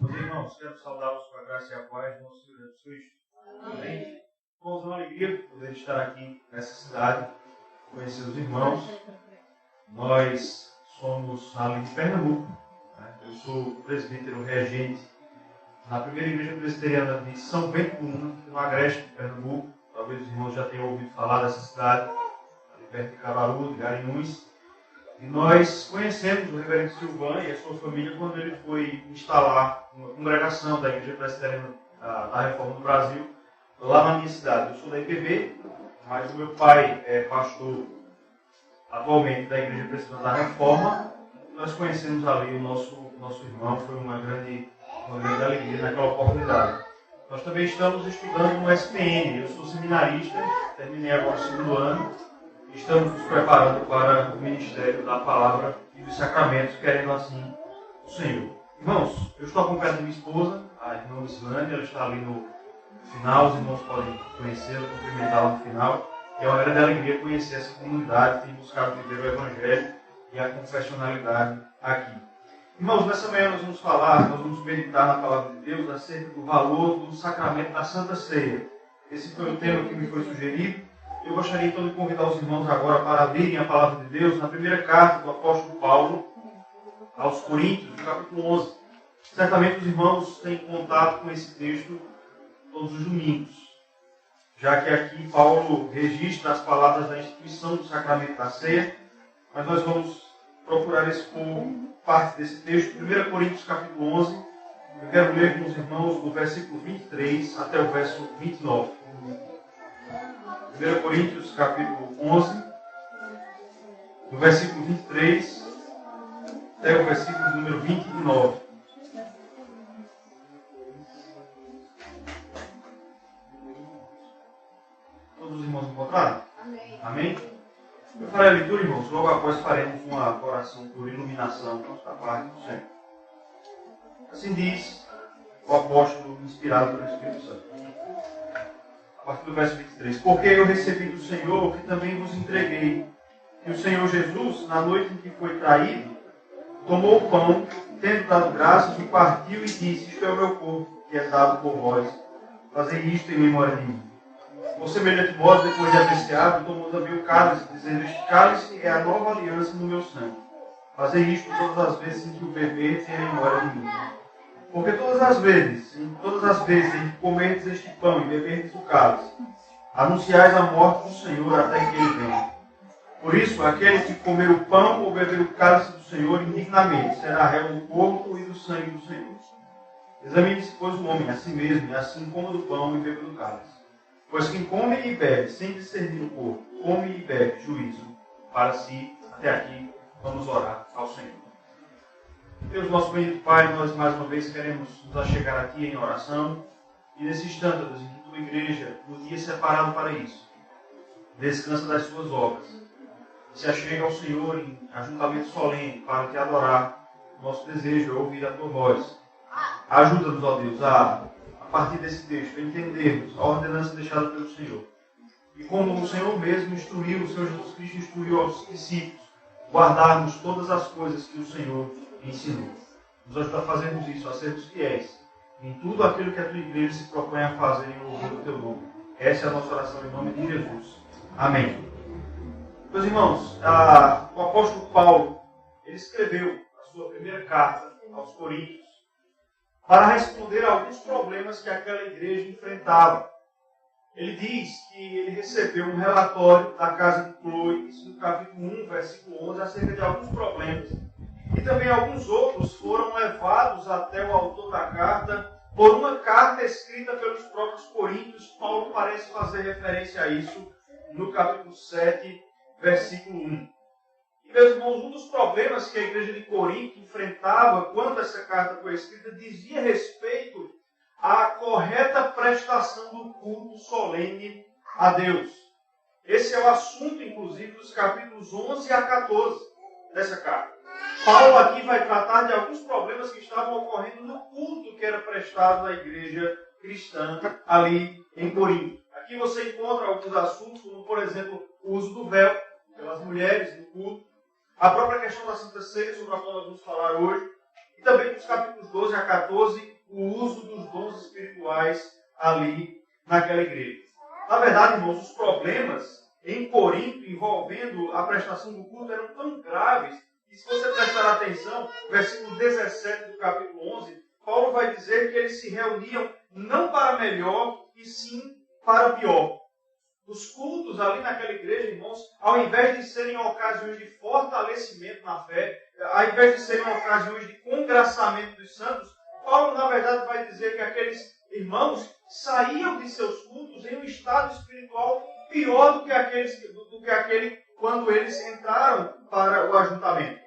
Meus irmãos, quero saudá-los com a graça e a paz do nosso Senhor Jesus Cristo. Amém. Irmãos, é uma alegria poder estar aqui nessa cidade, conhecer os irmãos. Nós somos ali de Pernambuco. Eu sou presbítero regente na primeira igreja presbiteriana de São Bento do Una, no Agreste de Pernambuco. Talvez os irmãos já tenham ouvido falar dessa cidade, ali perto de Caruaru, de Garanhuns. E nós conhecemos o reverendo Silvan e a sua família quando ele foi instalar uma congregação da Igreja Presbiteriana da Reforma do Brasil, lá na minha cidade. Eu sou da IPB, mas o meu pai é pastor atualmente da Igreja Presbiteriana da Reforma. Nós conhecemos ali o nosso irmão, foi uma grande alegria naquela oportunidade. Nós também estamos estudando no SPN, eu sou seminarista, terminei agora o segundo ano. Estamos nos preparando para o ministério da palavra e dos sacramentos, querendo assim o Senhor. Irmãos, eu estou acompanhado da minha esposa, a irmã Islândia, ela está ali no final, os irmãos podem conhecê-la, cumprimentá-la no final. É uma grande alegria conhecer essa comunidade que tem buscado viver o Evangelho e a confessionalidade aqui. Irmãos, nessa manhã nós vamos meditar na palavra de Deus acerca do valor do sacramento da Santa Ceia. Esse foi o tema que me foi sugerido. Eu gostaria então de convidar os irmãos agora para abrirem a palavra de Deus na primeira carta do apóstolo Paulo aos Coríntios, no capítulo 11. Certamente os irmãos têm contato com esse texto todos os domingos, já que aqui Paulo registra as palavras da instituição do sacramento da ceia, mas nós vamos procurar expor parte desse texto, 1 Coríntios capítulo 11. Eu quero ler com os irmãos do versículo 23 até o verso 29. 1 Coríntios, capítulo 11, do versículo 23 até o versículo número 29. Todos os irmãos encontraram? Amém. Amém? Eu farei a leitura, irmãos, logo após faremos uma oração por iluminação da parte do Senhor. Assim diz o apóstolo inspirado pelo Espírito Santo. A partir do verso 23. Porque eu recebi do Senhor o que também vos entreguei. Que o Senhor Jesus, na noite em que foi traído, tomou o pão, tendo dado graças, o partiu e disse: Isto é o meu corpo, que é dado por vós. Fazei isto em memória de mim. Por semelhante modo, depois de haver ceado, tomou também o cálice, dizendo: Este cálice é a nova aliança no meu sangue. Fazei isto todas as vezes em que o beber, tenha memória de mim. Porque todas as vezes em que comerdes este pão e beberdes o cálice, anunciais a morte do Senhor até que ele venha. Por isso, aquele que comer o pão ou beber o cálice do Senhor indignamente será réu do corpo e do sangue do Senhor. Examine-se, pois, o homem a si mesmo, e assim coma do pão e beba do cálice. Pois quem come e bebe sem discernir o corpo, come e bebe juízo para si. Até aqui, vamos orar ao Senhor. Deus, nosso bendito Pai, nós mais uma vez queremos nos achegar aqui em oração e nesse instante, Deus, em que tua igreja, no dia separado para isso, descansa das suas obras, se achega ao Senhor em ajuntamento solene para te adorar. Nosso desejo é ouvir a tua voz. Ajuda-nos, ó Deus, a partir desse texto, a entendermos a ordenança deixada pelo Senhor. E como o Senhor mesmo instruiu, o Senhor Jesus Cristo instruiu aos discípulos, guardarmos todas as coisas que o Senhor ensinou. Nos ajuda a fazermos isso, a sermos fiéis em tudo aquilo que a tua igreja se propõe a fazer em louvor do teu nome. Essa é a nossa oração em nome de Jesus. Amém. Meus irmãos, o apóstolo Paulo, ele escreveu a sua primeira carta aos Coríntios para responder a alguns problemas que aquela igreja enfrentava. Ele diz que ele recebeu um relatório da casa de Chloe, isso no capítulo 1, versículo 11, acerca de alguns problemas. E também alguns outros foram levados até o autor da carta por uma carta escrita pelos próprios coríntios. Paulo parece fazer referência a isso no capítulo 7, versículo 1. E, meus irmãos, um dos problemas que a igreja de Corinto enfrentava quando essa carta foi escrita dizia respeito à correta prestação do culto solene a Deus. Esse é o assunto, inclusive, dos capítulos 11 a 14 dessa carta. Paulo aqui vai tratar de alguns problemas que estavam ocorrendo no culto que era prestado na igreja cristã ali em Corinto. Aqui você encontra alguns assuntos, como, por exemplo, o uso do véu pelas mulheres no culto, a própria questão da Santa Ceia, sobre a qual nós vamos falar hoje, e também dos capítulos 12 a 14, o uso dos dons espirituais ali naquela igreja. Na verdade, irmãos, os problemas em Corinto envolvendo a prestação do culto eram tão graves que, se você prestar atenção, versículo 17 do capítulo 11, Paulo vai dizer que eles se reuniam não para melhor, e sim para pior. Os cultos ali naquela igreja, irmãos, ao invés de serem ocasiões de fortalecimento na fé, ao invés de serem ocasiões de congraçamento dos santos, Paulo, na verdade, vai dizer que aqueles irmãos saíam de seus cultos em um estado espiritual pior do que aquele quando eles entraram para o ajuntamento.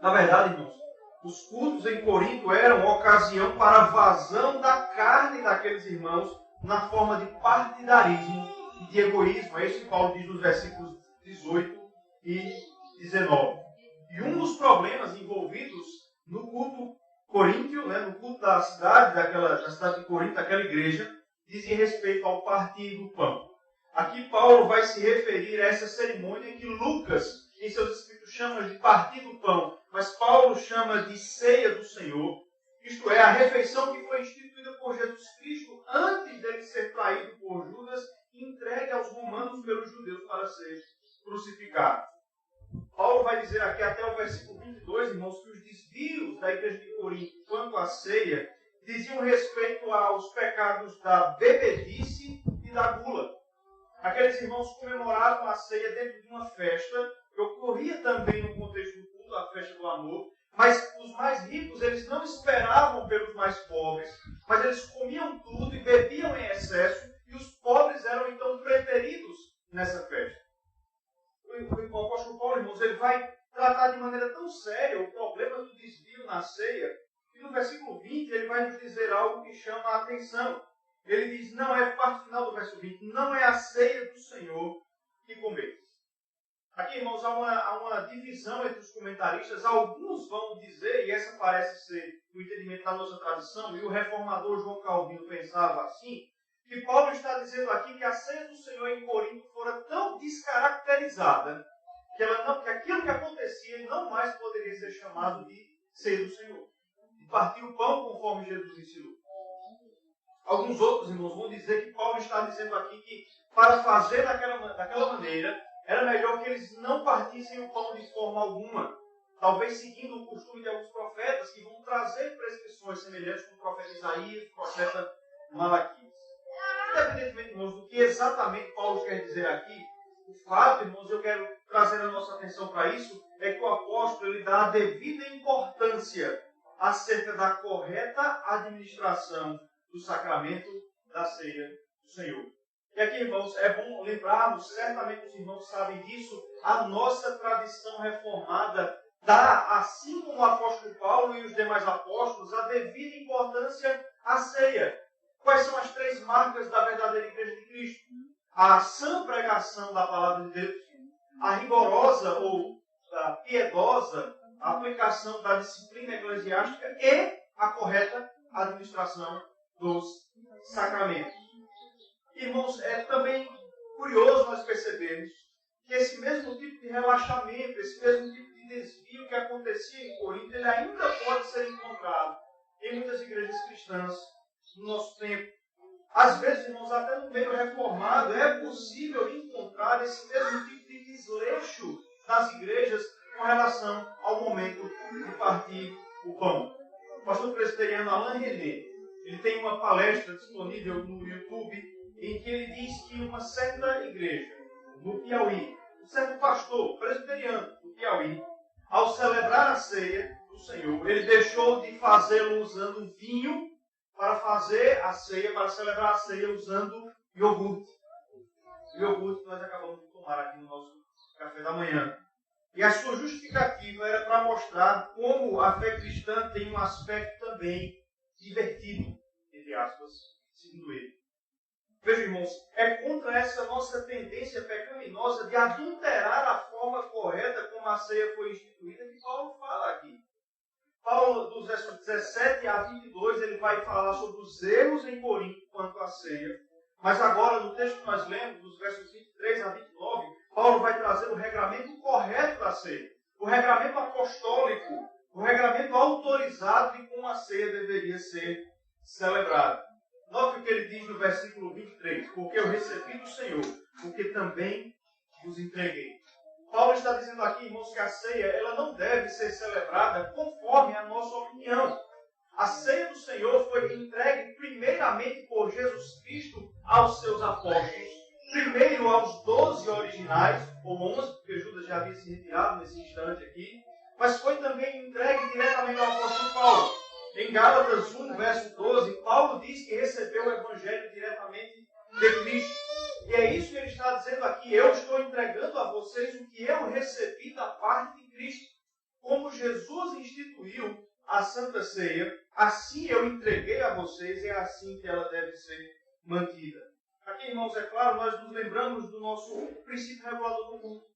Na verdade, irmãos, os cultos em Corinto eram ocasião para a vazão da carne daqueles irmãos na forma de partidarismo e de egoísmo. É isso que Paulo diz nos versículos 18 e 19. E um dos problemas envolvidos no culto coríntio, no culto da cidade, da cidade de Corinto, daquela igreja, dizia respeito ao partir do pão. Aqui Paulo vai se referir a essa cerimônia que Lucas, em seus escritos, chama de partir do pão, mas Paulo chama de ceia do Senhor. Isto é, a refeição que foi instituída por Jesus Cristo antes dele ser traído por Judas e entregue aos romanos pelos judeus para ser crucificado. Paulo vai dizer aqui até o versículo 22, irmãos, que os desvios da igreja de Corinto quanto à ceia diziam respeito aos pecados da bebedice e da gula. Aqueles irmãos comemoravam a ceia dentro de uma festa, que ocorria também no contexto do culto, a festa do amor, mas os mais ricos, eles não esperavam pelos mais pobres, mas eles comiam tudo e bebiam em excesso, e os pobres eram então preteridos nessa festa. O apóstolo Paulo, irmãos, ele vai tratar de maneira tão séria o problema do desvio na ceia, que no versículo 20 ele vai nos dizer algo que chama a atenção. Ele diz, não é, parte final do verso 20, não é a ceia do Senhor que comeis. Aqui, irmãos, há uma divisão entre os comentaristas. Alguns vão dizer, e essa parece ser o entendimento da nossa tradição, e o reformador João Calvino pensava assim, que Paulo está dizendo aqui que a ceia do Senhor em Corinto fora tão descaracterizada que aquilo que acontecia não mais poderia ser chamado de ceia do Senhor. De partir o pão conforme Jesus ensinou. Alguns outros irmãos vão dizer que Paulo está dizendo aqui que para fazer daquela maneira era melhor que eles não partissem o pão de forma alguma. Talvez seguindo o costume de alguns profetas que vão trazer prescrições semelhantes com o profeta Isaías e o profeta Malaquias. Independentemente, irmãos, do que exatamente Paulo quer dizer aqui, o fato, irmãos, eu quero trazer a nossa atenção para isso, é que o apóstolo ele dá a devida importância acerca da correta administração do sacramento da ceia do Senhor. E aqui, irmãos, é bom lembrarmos, certamente os irmãos sabem disso, a nossa tradição reformada dá, assim como o apóstolo Paulo e os demais apóstolos, a devida importância à ceia. Quais são as três marcas da verdadeira Igreja de Cristo? A sã pregação da palavra de Deus, a rigorosa ou a piedosa aplicação da disciplina eclesiástica e a correta administração dos sacramentos. Irmãos, é também curioso nós percebermos que esse mesmo tipo de relaxamento, esse mesmo tipo de desvio que acontecia em Corinto, ele ainda pode ser encontrado em muitas igrejas cristãs no nosso tempo. Às vezes, irmãos, até no meio reformado é possível encontrar esse mesmo tipo de desleixo das igrejas com relação ao momento de partir o pão. O pastor presbiteriano Alain René, ele tem uma palestra disponível no YouTube em que ele diz que uma certa igreja no Piauí, um certo pastor presbiteriano do Piauí, ao celebrar a ceia do Senhor, ele deixou de fazê-lo usando vinho para fazer a ceia, para celebrar a ceia usando iogurte. O iogurte que nós acabamos de tomar aqui no nosso café da manhã. E a sua justificativa era para mostrar como a fé cristã tem um aspecto também divertido, entre aspas, segundo ele. Veja, irmãos, é contra essa nossa tendência pecaminosa de adulterar a forma correta como a ceia foi instituída que Paulo fala aqui. Paulo, dos versos 17 a 22, ele vai falar sobre os erros em Corinto quanto à ceia. Mas agora, no texto que nós lemos, dos versos 23 a 29, Paulo vai trazer o regramento correto da ceia. O regramento apostólico, o regramento autorizado de como a ceia deveria deveria ser celebrado. Note o que ele diz no versículo 23. Porque eu recebi do Senhor, porque também vos entreguei. Paulo está dizendo aqui, irmãos, que a ceia ela não deve ser celebrada conforme a nossa opinião. A ceia do Senhor foi entregue primeiramente por Jesus Cristo aos seus apóstolos. Primeiro aos 12 originais, ou 11, porque Judas já havia se retirado nesse instante aqui. Mas foi também entregue diretamente ao apóstolo Paulo. Em Gálatas 1, verso 12, Paulo diz que recebeu o Evangelho diretamente de Cristo. E é isso que ele está dizendo aqui. Eu estou entregando a vocês o que eu recebi da parte de Cristo. Como Jesus instituiu a Santa Ceia, assim eu entreguei a vocês e é assim que ela deve ser mantida. Aqui, irmãos, é claro, nós nos lembramos do nosso princípio regulador do culto.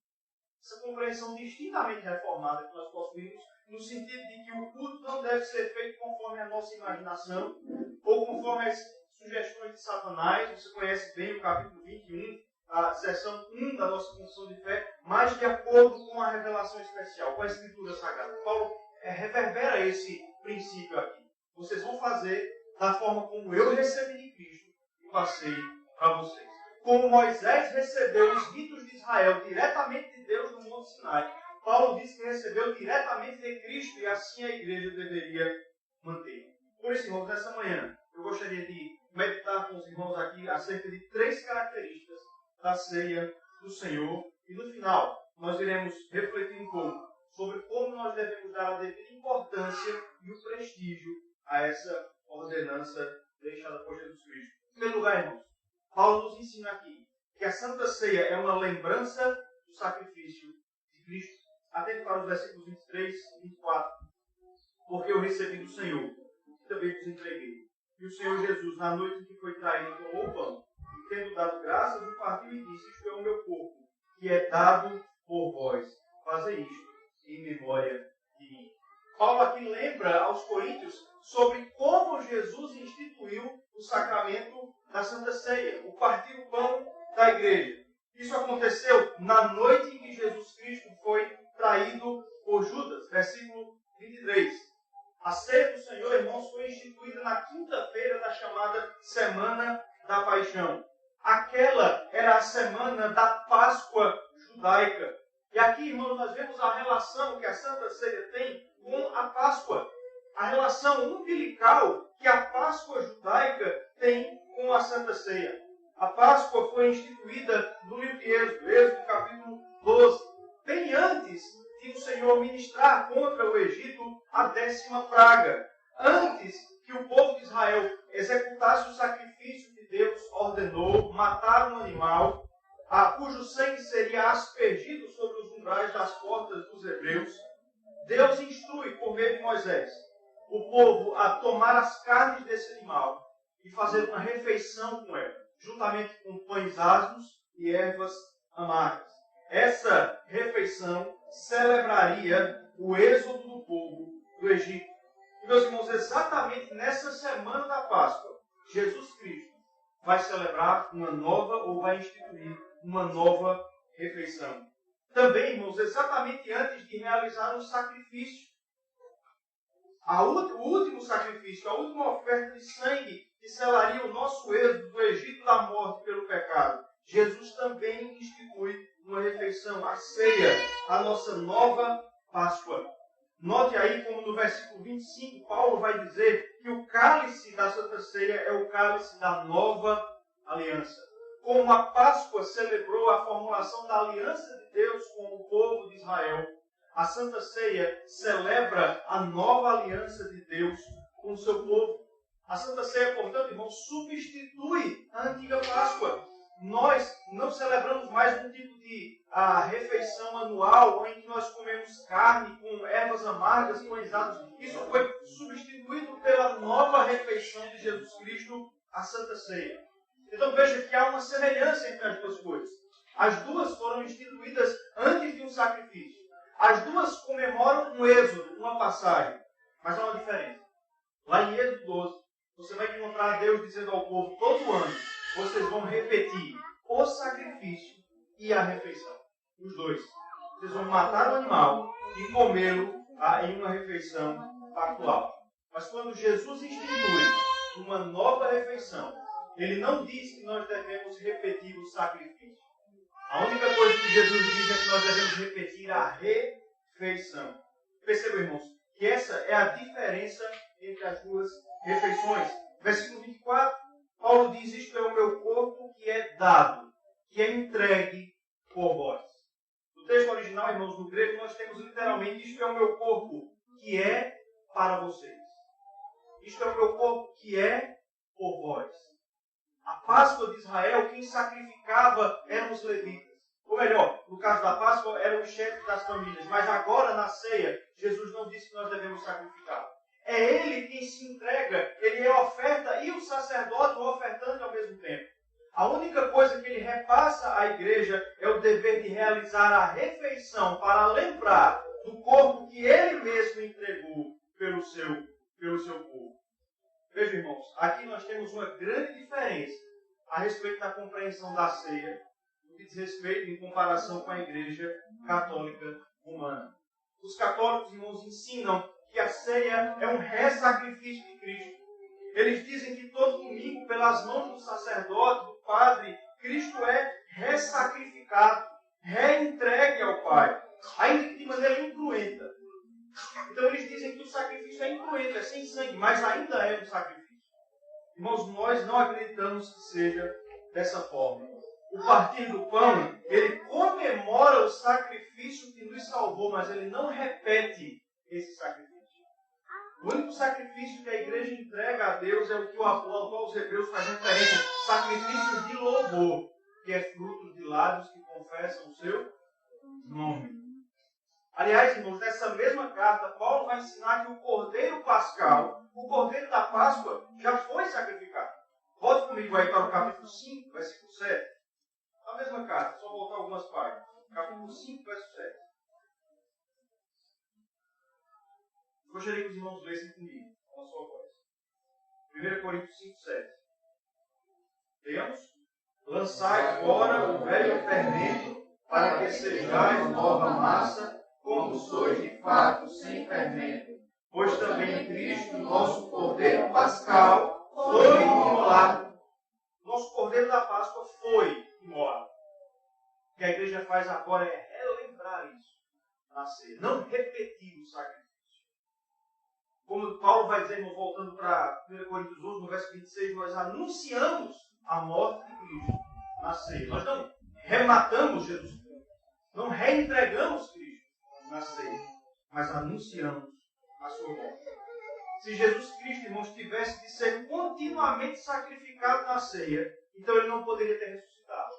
Essa compreensão distintamente reformada que nós possuímos, no sentido de que o culto não deve ser feito conforme a nossa imaginação, ou conforme as sugestões de Satanás. Você conhece bem o capítulo 21, a seção 1 da nossa confissão de fé, mas de acordo com a revelação especial, com a Escritura Sagrada. Paulo reverbera esse princípio aqui. Vocês vão fazer da forma como eu recebi de Cristo e passei para vocês. Como Moisés recebeu os ritos de Israel diretamente de Deus no Monte Sinai, Paulo diz que recebeu diretamente de Cristo e assim a igreja deveria manter. Por isso, irmãos, nessa manhã, eu gostaria de meditar com os irmãos aqui acerca de 3 características da ceia do Senhor. E no final, nós iremos refletir um pouco sobre como nós devemos dar a devida importância e o prestígio a essa ordenança deixada por Jesus Cristo. Em primeiro lugar, irmãos, Paulo nos ensina aqui que a Santa Ceia é uma lembrança do sacrifício de Cristo. Atente para os versículos 23 e 24. Porque eu recebi do Senhor, que também vos entreguei. E o Senhor Jesus, na noite em que foi traído, tomou o pão, e tendo dado graças, o partiu e disse: isto é o meu corpo, que é dado por vós. Fazei isto em memória de mim. Paulo aqui lembra aos coríntios sobre como Jesus instituiu o sacramento da Santa Ceia, o partir o pão da igreja. Isso aconteceu na noite em que Jesus Cristo foi traído por Judas, versículo 23. A ceia do Senhor, irmãos, foi instituída na quinta-feira da chamada Semana da Paixão. Aquela era a semana da Páscoa judaica. E aqui, irmãos, nós vemos a relação que a Santa Ceia tem com a Páscoa. A relação umbilical que a Páscoa judaica tem com a Santa Ceia. A Páscoa foi instituída no livro de Êxodo, capítulo 12, bem antes de o Senhor ministrar contra o Egito a 10ª praga. Antes que o povo de Israel executasse o sacrifício que Deus ordenou, matar um animal, cujo sangue seria aspergido sobre os umbrais das portas dos hebreus, Deus instrui, por meio de Moisés, o povo a tomar as carnes desse animal e fazer uma refeição com ela, juntamente com pães asmos e ervas amargas. Essa refeição celebraria o êxodo do povo do Egito. E, meus irmãos, exatamente nessa semana da Páscoa, Jesus Cristo vai celebrar uma nova, ou vai instituir uma nova refeição. Também, irmãos, exatamente antes de realizar um sacrifício, o último sacrifício, a última oferta de sangue que selaria o nosso êxodo do Egito da morte pelo pecado, Jesus também institui uma refeição, a ceia, a nossa nova Páscoa. Note aí como no versículo 25, Paulo vai dizer que o cálice da Santa Ceia é o cálice da nova aliança. Como a Páscoa celebrou a formulação da aliança de Deus com o povo de Israel, a Santa Ceia celebra a nova aliança de Deus com o seu povo. A Santa Ceia, portanto, irmãos, substitui a antiga Páscoa. Nós não celebramos mais um tipo de refeição anual em que nós comemos carne com ervas amargas, pães asmos. Isso foi substituído pela nova refeição de Jesus Cristo, a Santa Ceia. Então veja que há uma semelhança entre as duas coisas. As duas foram instituídas antes de um sacrifício. As duas comemoram um êxodo, uma passagem. Mas há uma diferença. Lá em Êxodo 12, você vai encontrar Deus dizendo ao povo todo ano: vocês vão repetir o sacrifício e a refeição. Os dois. Vocês vão matar o animal e comê-lo em uma refeição pactual. Mas quando Jesus institui uma nova refeição, ele não diz que nós devemos repetir o sacrifício. A única coisa que Jesus diz é que nós devemos repetir a refeição. Percebam, irmãos, que essa é a diferença entre as duas refeições. Versículo 24, Paulo diz: isto é o meu corpo que é dado, que é entregue por vós. No texto original, irmãos, no grego, nós temos literalmente: isto é o meu corpo que é para vocês. Isto é o meu corpo que é por vós. A Páscoa de Israel, quem sacrificava eram os levitas. Ou melhor, no caso da Páscoa, eram os chefes das famílias. Mas agora, na ceia, Jesus não disse que nós devemos sacrificar. É Ele quem se entrega, Ele é a oferta e o sacerdote o ofertando ao mesmo tempo. A única coisa que Ele repassa à igreja é o dever de realizar a refeição para lembrar do corpo que Ele mesmo entregou pelo seu povo. Vejam, irmãos, aqui nós temos uma grande diferença a respeito da compreensão da ceia, no que diz respeito em comparação com a Igreja Católica Romana. Os católicos, irmãos, ensinam que a ceia é um ressacrifício de Cristo. Eles dizem que todo domingo, pelas mãos do sacerdote, do padre, Cristo é ressacrificado, reentregue ao Pai, ainda que de maneira incruenta. Então eles dizem que o sacrifício é incruento, é sem sangue, mas ainda é um sacrifício. Irmãos, nós não acreditamos que seja dessa forma. O partir do pão, ele comemora o sacrifício que nos salvou, mas ele não repete esse sacrifício. O único sacrifício que a igreja entrega a Deus é o que o apóstolo aos Hebreus faz referência: sacrifício de louvor, que é fruto de lábios que confessam o seu nome. Aliás, irmãos, nessa mesma carta, Paulo vai ensinar que o cordeiro pascal, o cordeiro da Páscoa, já foi sacrificado. Volte comigo aí para o capítulo 5, versículo 7. A mesma carta, só voltar algumas páginas. Capítulo 5, verso 7. Gostaria que os irmãos lessem comigo, com a sua voz. 1 Coríntios 5, 7. Temos? Lançai fora o velho fermento, para que sejais nova massa, como sois de fato sem fermento. Pois também Cristo, nosso cordeiro pascal, foi imolado. Nosso cordeiro da Páscoa foi imolado. O que a igreja faz agora é relembrar isso na ceia, não repetir o sacrifício. Como Paulo vai dizer, irmão, voltando para 1 Coríntios 11, no verso 26, nós anunciamos a morte de Cristo na ceia. Nós não rematamos Jesus Cristo, não reentregamos Cristo na ceia, mas anunciamos a sua morte. Se Jesus Cristo, irmãos, tivesse de ser continuamente sacrificado na ceia, então ele não poderia ter ressuscitado,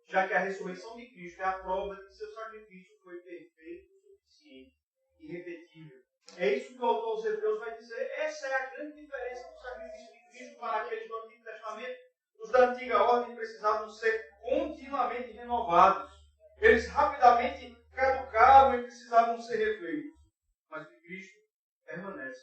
já que a ressurreição de Cristo é a prova de que seu sacrifício foi perfeito, suficiente e irrepetível. É isso que o autor aos Hebreus vai dizer. Essa é a grande diferença do sacrifício de Cristo para aqueles do Antigo Testamento. Os da antiga ordem precisavam ser continuamente renovados. Eles rapidamente caducavam e precisavam ser refeitos. Mas o de Cristo permanece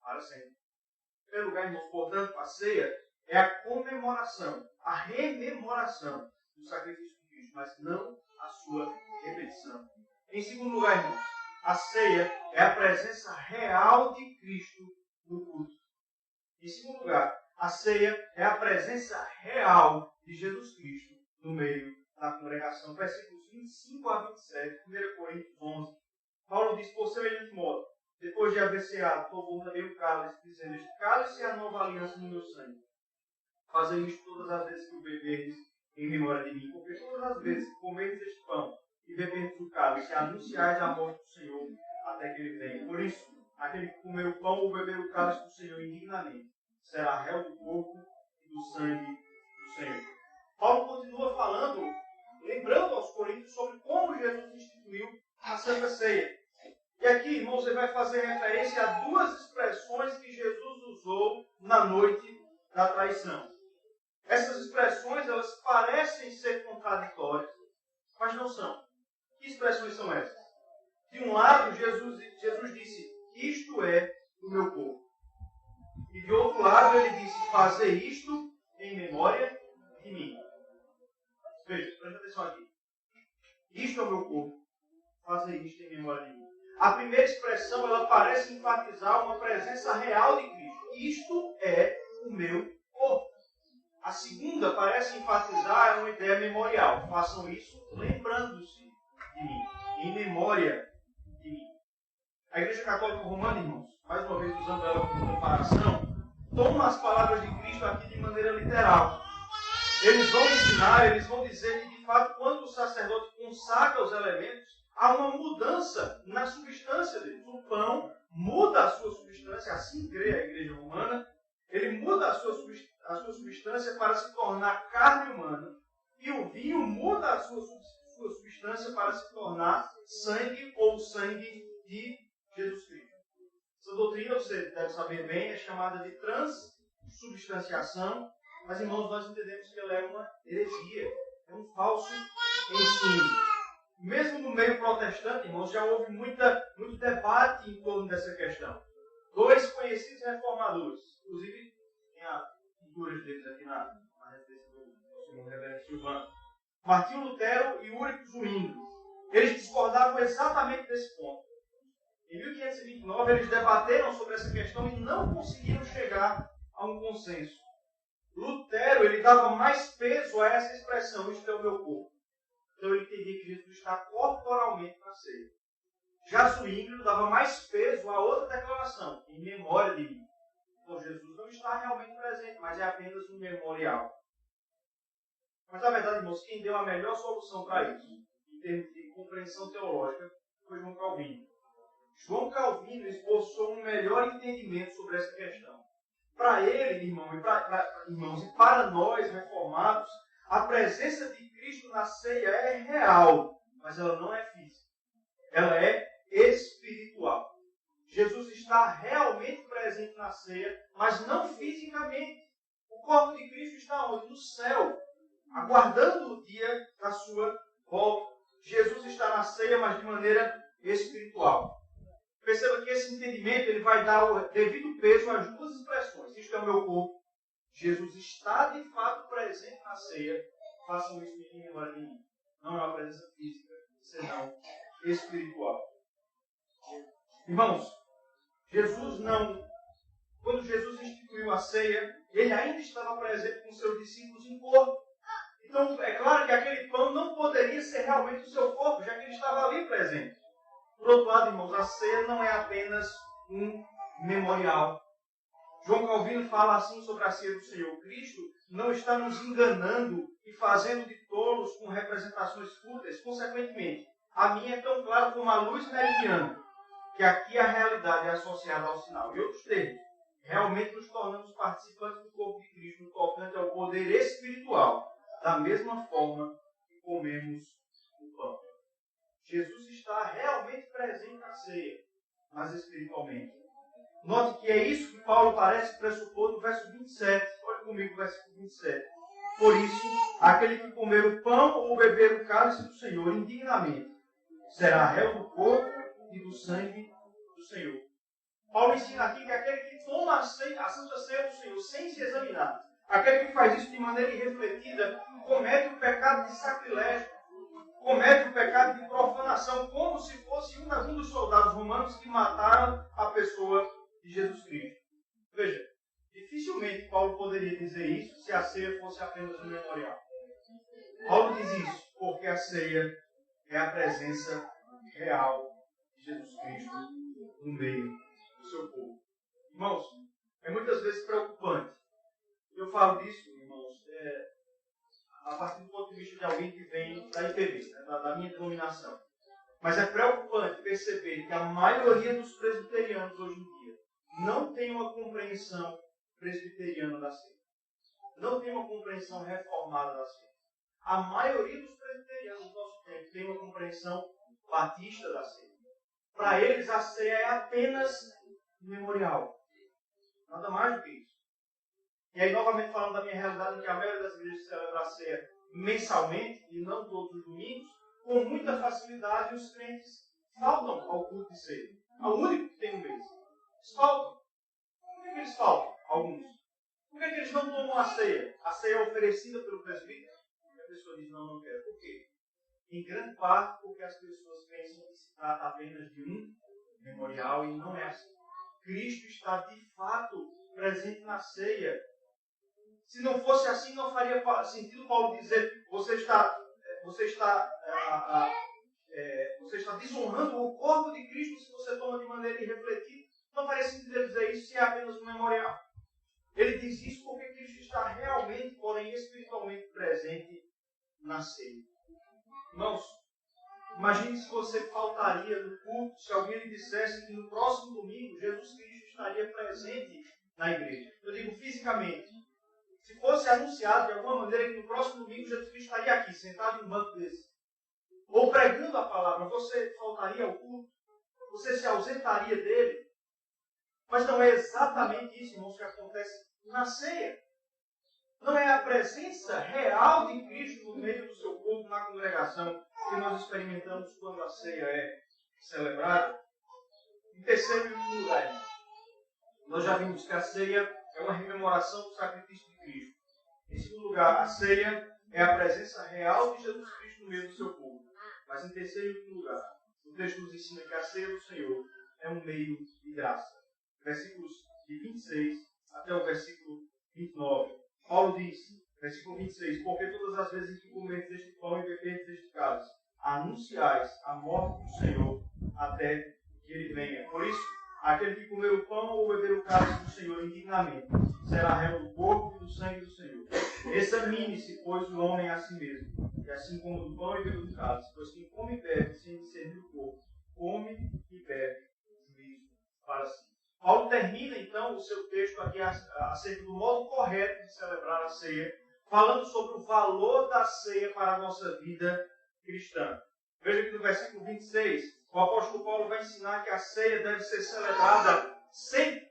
para sempre. Em primeiro lugar, irmãos, portanto, a ceia é a comemoração, a rememoração do sacrifício de Cristo, mas não a sua repetição. Em segundo lugar, irmãos, a ceia é a presença real de Cristo no culto. Em segundo lugar, a ceia é a presença real de Jesus Cristo no meio da congregação. Versículos 25 a 27, 1 Coríntios 11. Paulo diz: por semelhante modo, depois de haver ceado, tomou também o cálice, dizendo: este cálice é a nova aliança no meu sangue. Fazei isto todas as vezes que o beberdes em memória de mim, porque todas as vezes que comerdes este pão e beberdes o cálice, anunciais a morte do Senhor até que ele venha. Por isso, aquele que comer o pão ou beber o cálice do Senhor indignamente será réu do corpo e do sangue do Senhor. Paulo continua falando, lembrando aos Coríntios sobre como Jesus instituiu a Santa Ceia. E aqui, irmãos, ele vai fazer referência a duas expressões que Jesus usou na noite da traição. Essas expressões, elas parecem ser contraditórias, mas não são. Que expressões são essas? De um lado, Jesus disse: isto é o meu corpo. E de outro lado, ele disse: fazer isto em memória de mim. Veja, presta atenção aqui. Isto é o meu corpo. Fazer isto em memória de mim. A primeira expressão, ela parece enfatizar uma presença real de Cristo. Isto é o meu corpo. A segunda parece enfatizar uma ideia memorial. Façam isso lembrando-se de mim, em memória de mim. A Igreja Católica Romana, irmãos, mais uma vez usando ela como comparação, toma as palavras de Cristo aqui de maneira literal. Eles vão ensinar, eles vão dizer que, de fato, quando o sacerdote consagra os elementos, há uma mudança na substância deles. O pão muda a sua substância, assim crê a Igreja Romana. Ele muda a sua substância para se tornar carne humana. E o vinho muda a sua substância para se tornar sangue ou sangue de Jesus Cristo. Essa doutrina, você deve saber bem, é chamada de transubstanciação. Mas, irmãos, nós entendemos que ela é uma heresia, é um falso ensino. Mesmo no meio protestante, irmãos, já houve muito debate em torno dessa questão. Dois conhecidos reformadores, inclusive tem as pinturas deles aqui na residência do senhor reverendo Silvano, Martinho Lutero e Ulrich Zwingli. Eles discordavam exatamente desse ponto. Em 1529, eles debateram sobre essa questão e não conseguiram chegar a um consenso. Lutero, ele dava mais peso a essa expressão, isto é o meu corpo. Então ele entendia que Jesus está corporalmente na ceia. Já Zwingli dava mais peso a outra declaração, em memória de mim. Então Jesus não está realmente presente, mas é apenas um memorial. Mas na verdade, irmãos, quem deu a melhor solução para isso, em termos de compreensão teológica, foi João Calvino. João Calvino esboçou um melhor entendimento sobre essa questão. Para ele, irmãos, e para nós reformados, a presença de Cristo na ceia é real, mas ela não é física. Ela é espiritual. Jesus está realmente presente na ceia, mas não fisicamente. O corpo de Cristo está onde? No céu, aguardando o dia da sua volta. Jesus está na ceia, mas de maneira espiritual. Perceba que esse entendimento ele vai dar o devido peso às duas expressões. Isto é o meu corpo. Jesus está de fato presente na ceia. Façam isso em memória de mim. Não é uma presença física, senão espiritual. Irmãos, quando Jesus instituiu a ceia, ele ainda estava presente com seus discípulos em corpo. Então, é claro que aquele pão não poderia ser realmente o seu corpo, já que ele estava ali presente. Por outro lado, irmãos, a ceia não é apenas um memorial. João Calvino fala assim sobre a ceia do Senhor. Cristo não está nos enganando e fazendo de tolos com representações fúteis. Consequentemente, a minha é tão clara como a luz meridiana, que aqui a realidade é associada ao sinal. Em outros termos, realmente nos tornamos participantes do corpo de Cristo no tocante ao poder espiritual, da mesma forma que comemos o pão. Jesus está realmente presente na ceia, mas espiritualmente. Note que é isso que Paulo parece pressupor no verso 27. Olha comigo o verso 27. Por isso, aquele que comer o pão ou beber o cálice do Senhor indignamente, será réu do corpo e do sangue do Senhor. Paulo ensina aqui que aquele que toma a Santa Ceia do Senhor sem se examinar, aquele que faz isso de maneira irrefletida, comete o pecado de sacrilégio, comete o pecado de profanação, como se fosse um dos soldados romanos que mataram a pessoa de Jesus Cristo. Veja, dificilmente Paulo poderia dizer isso se a ceia fosse apenas um memorial. Paulo diz isso porque a ceia é a presença real de Jesus Cristo no meio do seu povo. Irmãos, é muitas vezes preocupante. Eu falo disso, irmãos, a partir do ponto de vista de alguém que vem da IPB, né, da minha denominação. Mas é preocupante perceber que a maioria dos presbiterianos hoje em dia não tem uma compreensão presbiteriana da ceia. Não tem uma compreensão reformada da ceia. A maioria dos presbiterianos do nosso tempo tem uma compreensão batista da ceia. Para eles, a ceia é apenas memorial. Nada mais do que isso. E aí, novamente, falando da minha realidade, em que a maioria das igrejas celebra a ceia mensalmente, e não todos os domingos, com muita facilidade, os crentes faltam ao culto de ceia. Ao único que tem um mês. Eles faltam. Por que eles faltam? Alguns. Por que eles não tomam a ceia? A ceia é oferecida pelo presbítero. E a pessoa diz, não quero. Por quê? Em grande parte porque as pessoas pensam que se trata apenas de um memorial e não é assim. Cristo está de fato presente na ceia. Se não fosse assim, não faria sentido Paulo dizer você está desonrando o corpo de Cristo se você toma de maneira irrefletida. Não faria sentido ele dizer isso se é apenas um memorial. Ele diz isso porque Cristo está realmente, porém espiritualmente presente na ceia. Irmãos, imagine se você faltaria no culto se alguém lhe dissesse que no próximo domingo Jesus Cristo estaria presente na igreja. Eu digo fisicamente. Se fosse anunciado de alguma maneira que no próximo domingo Jesus Cristo estaria aqui, sentado em um banco desse, ou pregando a palavra, você faltaria ao culto? Você se ausentaria dele? Mas não é exatamente isso, irmãos, que acontece na ceia. Não é a presença real de Cristo no meio do seu corpo, na congregação, que nós experimentamos quando a ceia é celebrada. Em terceiro e último lugar, nós já vimos que a ceia é uma rememoração do sacrifício de Cristo. Em segundo lugar, a ceia é a presença real de Jesus Cristo no meio do seu povo. Mas em terceiro e último lugar, o texto nos ensina que a ceia do Senhor é um meio de graça. Versículos de 26 até o versículo 29. Paulo diz, versículo 26, porque todas as vezes que comerdes deste pão e beberdes deste cálice, anunciais a morte do Senhor até que ele venha. Por isso, aquele que comer o pão ou beber o cálice do Senhor indignamente será réu do corpo e do sangue do Senhor. Examine-se, pois, o homem a si mesmo, e assim como do pão e bebe do cálice, pois quem come e bebe sem discernir o corpo, come e bebe juízo para si. Paulo termina, então, o seu texto aqui acerca do modo correto de celebrar a ceia, falando sobre o valor da ceia para a nossa vida cristã. Veja que no versículo 26, o apóstolo Paulo vai ensinar que a ceia deve ser celebrada sempre,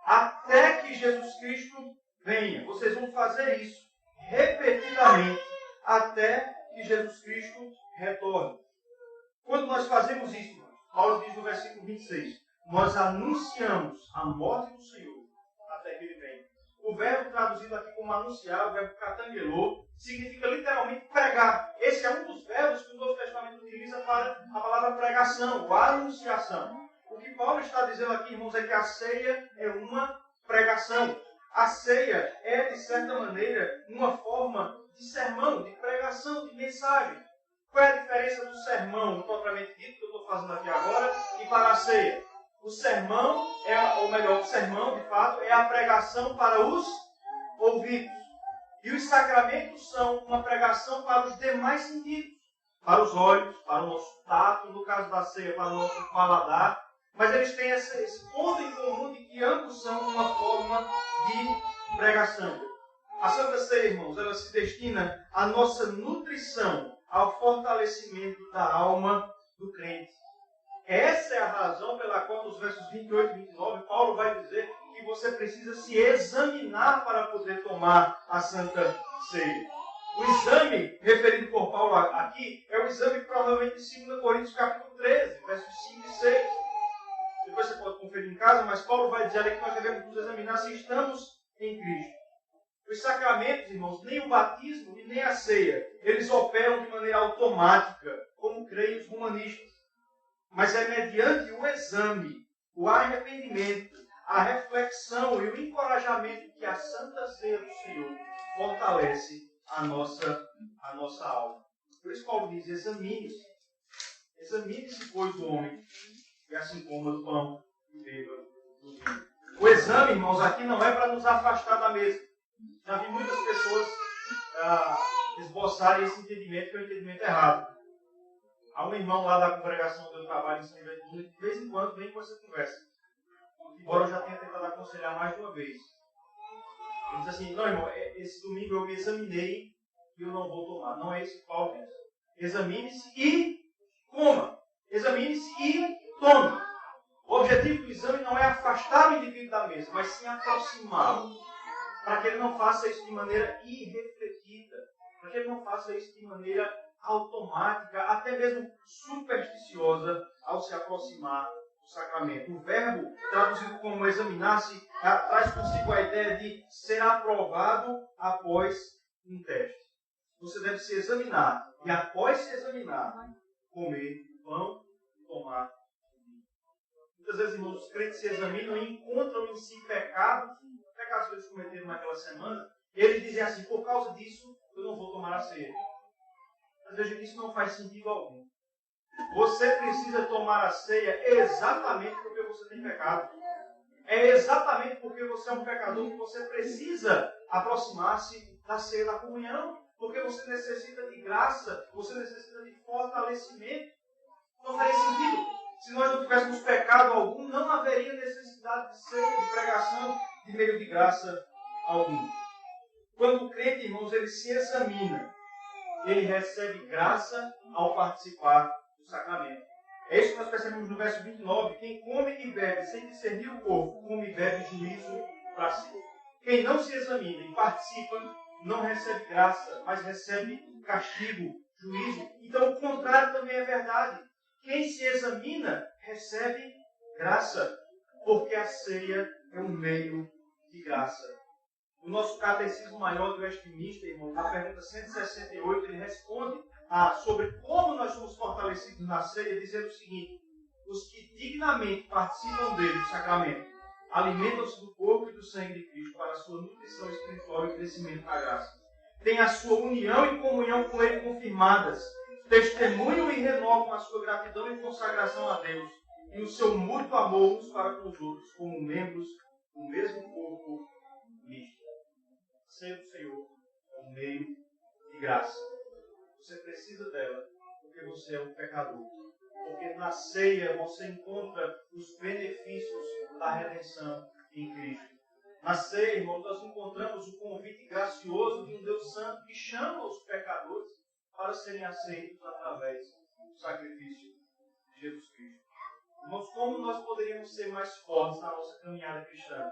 até que Jesus Cristo venha. Vocês vão fazer isso repetidamente, até que Jesus Cristo retorne. Quando nós fazemos isso, Paulo diz no versículo 26, nós anunciamos a morte do Senhor até que ele venha. O verbo traduzido aqui como anunciar, o verbo katangelô, significa literalmente pregar. Esse é um dos verbos que o Novo Testamento utiliza para a palavra pregação, ou anunciação. O que Paulo está dizendo aqui, irmãos, é que a ceia é uma pregação. A ceia é, de certa maneira, uma forma de sermão, de pregação, de mensagem. Qual é a diferença do sermão, propriamente dito, que eu estou fazendo aqui agora, e para a ceia? O sermão, o sermão, de fato, é a pregação para os ouvidos. E os sacramentos são uma pregação para os demais sentidos. Para os olhos, para o nosso tato, no caso da ceia, para o nosso paladar. Mas eles têm esse ponto em comum de que ambos são uma forma de pregação. A Santa Ceia, irmãos, ela se destina à nossa nutrição, ao fortalecimento da alma do crente. Essa é a razão pela qual, nos versos 28 e 29, Paulo vai dizer que você precisa se examinar para poder tomar a Santa Ceia. O exame referido por Paulo aqui é o exame provavelmente de 2 Coríntios capítulo 13, versos 5 e 6. Depois você pode conferir em casa, mas Paulo vai dizer aqui que nós devemos nos examinar se estamos em Cristo. Os sacramentos, irmãos, nem o batismo e nem a ceia, eles operam de maneira automática, como creem os humanistas. Mas é mediante o exame, o arrependimento, a reflexão e o encorajamento que a Santa Ceia do Senhor fortalece a nossa alma. Por isso Paulo diz, examine-se. Examine-se, pois, o homem, e assim coma do pão e beba do vinho. O exame, irmãos, aqui não é para nos afastar da mesa. Já vi muitas pessoas esboçarem esse entendimento, que é um entendimento errado. Há um irmão lá da congregação onde eu trabalho em São Iveduna, que de vez em quando vem com essa conversa. Embora eu já tenha tentado aconselhar mais de uma vez. Ele diz assim, não, irmão, esse domingo eu me examinei e eu não vou tomar. Não é isso que Paulo diz. Examine-se e coma. Examine-se e tome. O objetivo do exame não é afastar o indivíduo da mesa, mas sim aproximá-lo. Para que ele não faça isso de maneira irrefletida. Para que ele não faça isso de maneira automática, até mesmo supersticiosa, ao se aproximar do sacramento. O verbo, traduzido como examinar-se, traz consigo a ideia de ser aprovado após um teste. Você deve se examinar, e após se examinar, comer o pão e tomar o vinho. Muitas vezes, irmãos, os crentes se examinam e encontram em si pecados que eles cometeram naquela semana, e eles dizem assim, por causa disso, eu não vou tomar a ceia. Mas veja que isso não faz sentido algum. Você precisa tomar a ceia exatamente porque você tem pecado. É exatamente porque você é um pecador que você precisa aproximar-se da ceia da comunhão. Porque você necessita de graça, você necessita de fortalecimento. Não faria sentido. Se nós não tivéssemos pecado algum, não haveria necessidade de ceia, de pregação, de meio de graça algum. Quando o crente, irmãos, ele se examina, ele recebe graça ao participar do sacramento. É isso que nós percebemos no verso 29. Quem come e bebe sem discernir o corpo, come e bebe juízo para si. Quem não se examina e participa, não recebe graça, mas recebe castigo, juízo. Então o contrário também é verdade. Quem se examina, recebe graça, porque a ceia é um meio de graça. O nosso catecismo maior do Westminster, irmão, na pergunta 168, ele responde sobre como nós somos fortalecidos na ceia, dizendo o seguinte: os que dignamente participam dele, do sacramento, alimentam-se do corpo e do sangue de Cristo para a sua nutrição espiritual e crescimento na graça. Têm a sua união e comunhão com ele confirmadas, testemunham e renovam a sua gratidão e consagração a Deus e o seu mútuo amor uns para com os outros, como membros do mesmo corpo misto. A ceia do Senhor é um meio de graça. Você precisa dela porque você é um pecador. Porque na ceia você encontra os benefícios da redenção em Cristo. Na ceia, irmão, nós encontramos o convite gracioso de um Deus Santo que chama os pecadores para serem aceitos através do sacrifício de Jesus Cristo. Irmãos, como nós poderíamos ser mais fortes na nossa caminhada cristã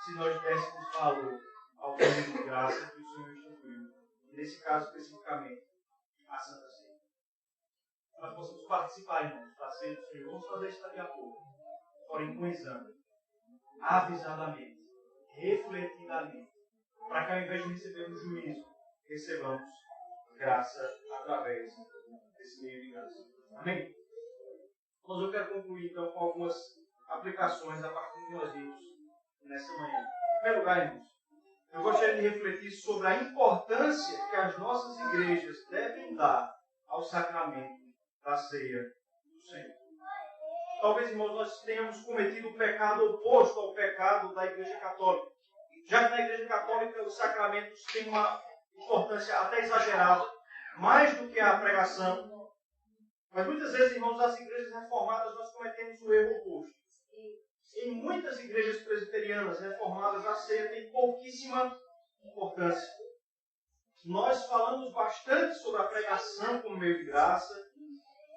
se nós dessemos valor ao poder de graça que o Senhor instituiu? E nesse caso, especificamente, a Santa Ceia. Nós possamos participar, irmãos, da ceia do Senhor. Vamos fazer isso daqui a pouco. Porém, com exame, avisadamente, refletidamente, para que ao invés de recebermos juízo, recebamos graça através desse meio de graça. Amém? Mas eu quero concluir, então, com algumas aplicações a partir do que nós vimos nessa manhã. Em primeiro lugar, irmãos, eu gostaria de refletir sobre a importância que as nossas igrejas devem dar ao sacramento da ceia do Senhor. Talvez, irmãos, nós tenhamos cometido o pecado oposto ao pecado da Igreja Católica. Já que na Igreja Católica os sacramentos têm uma importância até exagerada, mais do que a pregação. Mas muitas vezes, irmãos, nas igrejas reformadas nós cometemos o erro oposto. Em muitas igrejas presbiterianas reformadas, a ceia tem pouquíssima importância. Nós falamos bastante sobre a pregação como meio de graça,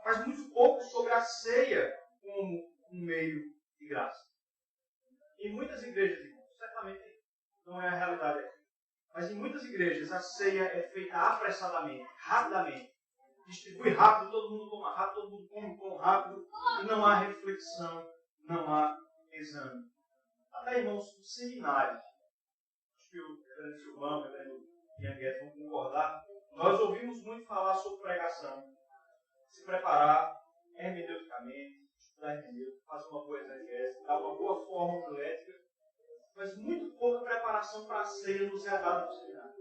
mas muito pouco sobre a ceia como um meio de graça. Em muitas igrejas, irmãos, certamente não é a realidade aqui, mas em muitas igrejas a ceia é feita apressadamente, rapidamente. Distribui rápido, todo mundo toma rápido, todo mundo come pão rápido, e não há reflexão, não há exame. Até, irmãos, no seminário, acho que o reverendo Silvão, o reverendo Ian Guedes vão concordar, nós ouvimos muito falar sobre pregação, se preparar hermeneuticamente, estudar hermenêutica, fazer uma boa exegese, dar uma boa forma homilética, mas muito pouca preparação para a ceia nos é dada no seminário.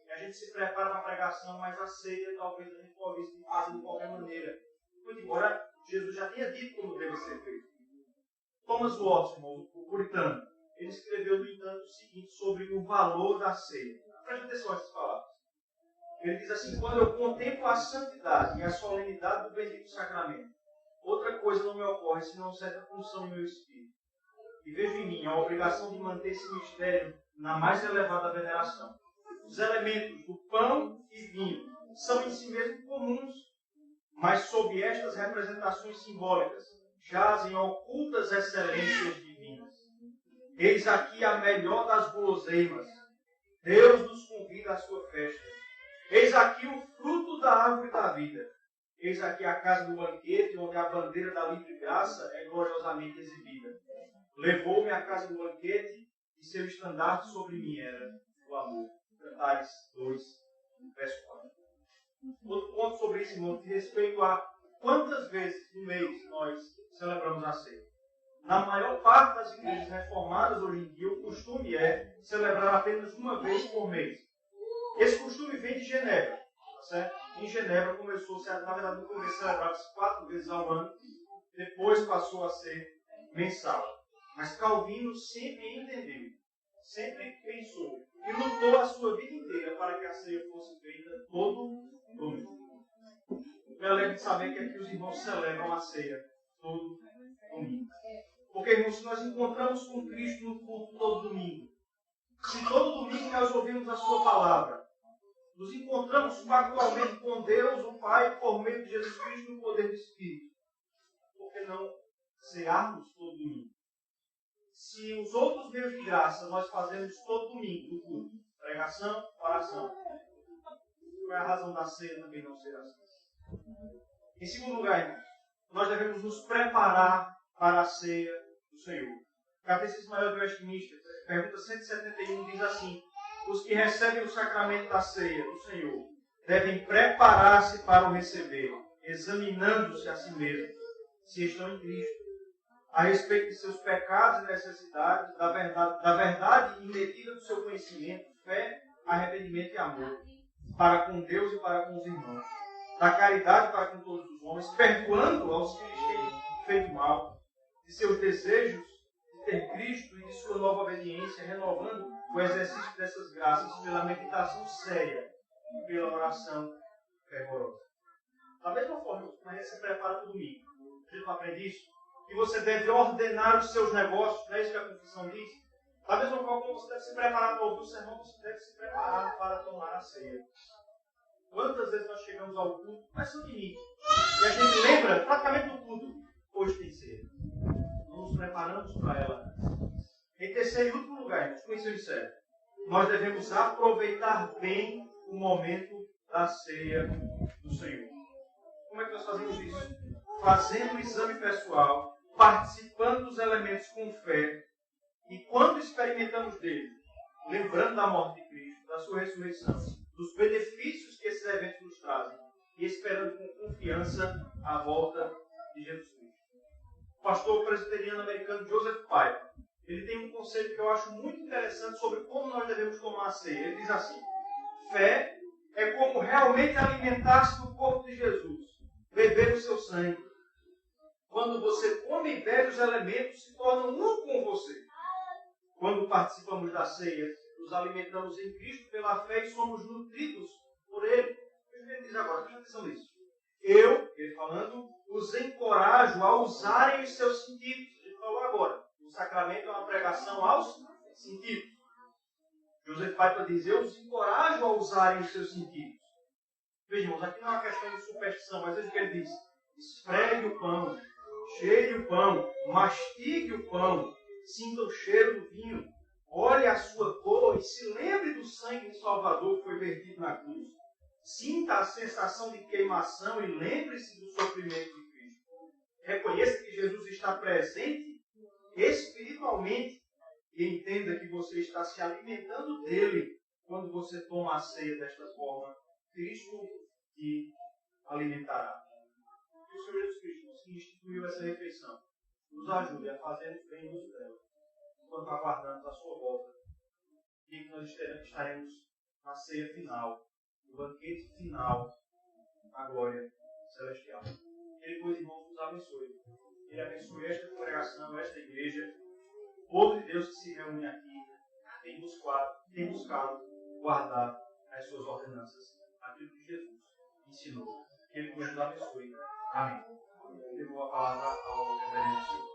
E a gente se prepara para a pregação, mas a ceia talvez a gente possa fazer de qualquer maneira. Muito embora Jesus já tenha dito como deve ser feito. Thomas Watson, o puritano, ele escreveu, no entanto, o seguinte sobre o valor da ceia. Preste atenção a essas palavras. Ele diz assim: quando eu contemplo a santidade e a solenidade do bendito sacramento, outra coisa não me ocorre senão certa função em meu espírito. E vejo em mim a obrigação de manter esse mistério na mais elevada veneração. Os elementos do pão e vinho são em si mesmos comuns, mas sob estas representações simbólicas jazem ocultas excelências divinas. Eis aqui a melhor das guloseimas. Deus nos convida à sua festa. Eis aqui o fruto da árvore da vida. Eis aqui a casa do banquete, onde a bandeira da livre graça é gloriosamente exibida. Levou-me à casa do banquete e seu estandarte sobre mim era o amor. Cantares 2, verso 4. Outro ponto sobre isso, irmão, de respeito a quantas vezes no mês nós celebramos a ceia. Na maior parte das igrejas reformadas hoje em dia, o costume é celebrar apenas uma vez por mês. Esse costume vem de Genebra. Tá certo? Em Genebra começou-se, na verdade, no começo celebrava-se 4 vezes ao ano, depois passou a ser mensal. Mas Calvino sempre entendeu, sempre pensou e lutou a sua vida inteira para que a ceia fosse feita todo domingo. Eu alegre de saber que aqui os irmãos celebram a ceia todo domingo. Porque, irmãos, se nós encontramos com Cristo no culto todo domingo, se todo domingo nós ouvimos a sua palavra, nos encontramos factualmente com Deus, o Pai, por meio de Jesus Cristo no poder do Espírito, por que não cearmos todo domingo? Se os outros meios de graça nós fazemos todo domingo no culto, pregação, oração, qual é a razão da ceia também não ser assim? Em segundo lugar, irmãos, nós devemos nos preparar para a ceia do Senhor. O Catecismo Maior de Westminster, pergunta 171, diz assim: os que recebem o sacramento da ceia do Senhor devem preparar-se para o receber, examinando-se a si mesmos, se estão em Cristo, a respeito de seus pecados e necessidades, da verdade imedida do seu conhecimento, fé, arrependimento e amor, para com Deus e para com os irmãos, da caridade para com todos os homens, perdoando aos que lhes têm feito mal, de seus desejos de ter Cristo e de sua nova obediência, renovando o exercício dessas graças pela meditação séria e pela oração fervorosa. Da mesma forma que a gente se prepara para o domingo, a gente não aprende isso, que você deve ordenar os seus negócios, não é isso que a confissão diz? Da mesma forma como você deve se preparar para ouvir o sermão, você deve se preparar para tomar a ceia. Quantas vezes nós chegamos ao culto, mas são domingo, e a gente lembra praticamente do culto, hoje tem ceia. Não nos preparamos para ela. Em terceiro e último lugar, irmãos, com isso eu encerro, nós devemos aproveitar bem o momento da ceia do Senhor. Como é que nós fazemos isso? Fazendo o exame pessoal, participando dos elementos com fé, e quando experimentamos dele, lembrando da morte de Cristo, da sua ressurreição, dos benefícios que esses eventos nos trazem, e esperando com confiança a volta de Jesus Cristo. O pastor presbiteriano americano Joseph Piper, ele tem um conceito que eu acho muito interessante sobre como nós devemos tomar a ceia. Ele diz assim: fé é como realmente alimentar-se do corpo de Jesus, beber o seu sangue. Quando você come e bebe, os elementos se tornam um com você. Quando participamos da ceia, nos alimentamos em Cristo pela fé e somos nutridos por Ele. Ele diz agora, presta atenção nisso. Ele falando, os encorajo a usarem os seus sentidos. Ele falou agora, o sacramento é uma pregação aos sentidos. Joseph Piper diz, eu os encorajo a usarem os seus sentidos. Vejam, aqui não é uma questão de superstição, mas veja o que ele diz. Esfregue o pão, cheire o pão, mastigue o pão, sinta o cheiro do vinho, olhe a sua cor e se lembre do sangue do Salvador que foi vertido na cruz. Sinta a sensação de queimação e lembre-se do sofrimento de Cristo. Reconheça que Jesus está presente espiritualmente e entenda que você está se alimentando dele quando você toma a ceia desta forma. Cristo te alimentará. O Senhor Jesus Cristo, que instituiu essa refeição, nos ajude a fazermos bem uso dela, enquanto aguardamos a sua volta, e que nós estaremos na ceia final, no banquete final, na glória celestial. Ele, pois, irmãos, nos abençoe. Ele abençoe esta congregação, esta igreja, o povo de Deus que se reúne aqui, tem buscado guardar as suas ordenanças, aquilo que Jesus ensinou. Que Ele, pois, nos abençoe. Amém. Eu vou a palavra ao reverendo.